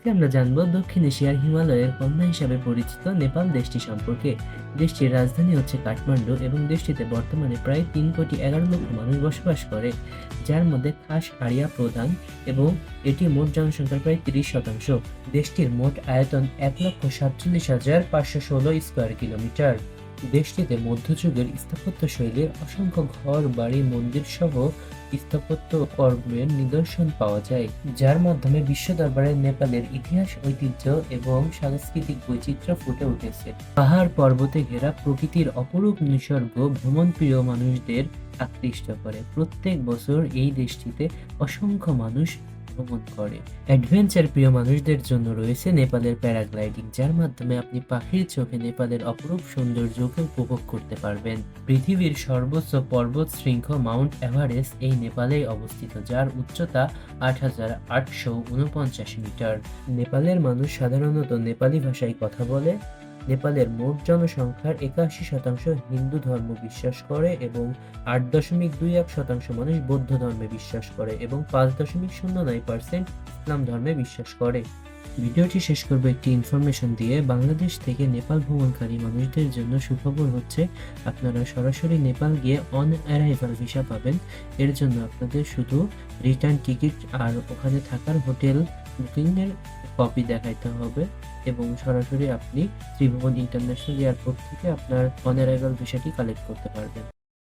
আজকে আমরা জানবো দক্ষিণ এশিয়ার হিমালয়ের কন্যা হিসাবে পরিচিত নেপাল দেশটি সম্পর্কে। দেশটির রাজধানী হচ্ছে কাঠমান্ডু এবং দেশটিতে বর্তমানে প্রায় 3,11,00,000 মানুষ বসবাস করে, যার মধ্যে খাস আরিয়া প্রধান এবং এটি মোট জনসংখ্যার প্রায় 30%। দেশটির মোট আয়তন 1,47,516 স্কোয়ার কিলোমিটার। দেশটিতে মধ্যযুগের স্থাপত্য শৈলীর অসংখ্য ঘর বাড়ি মন্দির সহ স্থাপত্য কর্মের নিদর্শন পাওয়া যায়, যার মাধ্যমে বিশ্ব দরবারে নেপালের ইতিহাস, ঐতিহ্য এবং সাংস্কৃতিক বৈচিত্র্য ফুটে উঠেছে। পাহাড় পর্বতে ঘেরা প্রকৃতির অপরূপ নিসর্গ ভ্রমণপ্রিয় মানুষদের আকৃষ্ট করে। প্রত্যেক বছর এই দেশটিতে অসংখ্য মানুষ ভ্রমণ করে। অ্যাডভেঞ্চার প্রিয় মানুষদের জন্য রয়েছে নেপালের প্যারাগ্লাইডিং, যার মাধ্যমে আপনি পাখির চোখে নেপালের অপরূপ সৌন্দর্যকে উপভোগ করতে পারবেন। পৃথিবীর সর্বোচ্চ পর্বত শৃঙ্গ মাউন্ট এভারেস্ট এই নেপালেই অবস্থিত, যার উচ্চতা 8,849 মিটার। নেপালের মানুষ সাধারণত নেপালি ভাষায় কথা বলে। নেপালের মোট জনসংখ্যার 81% হিন্দু ধর্ম বিশ্বাস করে এবং 8.21% মানুষ বৌদ্ধ ধর্মে বিশ্বাস করে এবং 5.09% ইসলাম ধর্মে বিশ্বাস করে। ভিডিওটি শেষ করবো একটি ইনফরমেশন দিয়ে। বাংলাদেশ থেকে নেপাল ভ্রমণকারী মানুষদের জন্য সুখবর হচ্ছে, আপনারা সরাসরি নেপাল গিয়ে অন অ্যারাইভাল ভিসা পাবেন। এর জন্য আপনাদের শুধু রিটার্ন টিকিট আর ওখানে থাকার হোটেল বুকিংয়ের কপি দেখাইতে হবে এবং সরাসরি আপনি ত্রিভুবন ইন্টারন্যাশনাল এয়ারপোর্ট থেকে আপনার অন অ্যারাইভাল ভিসাটি কালেক্ট করতে পারবেন।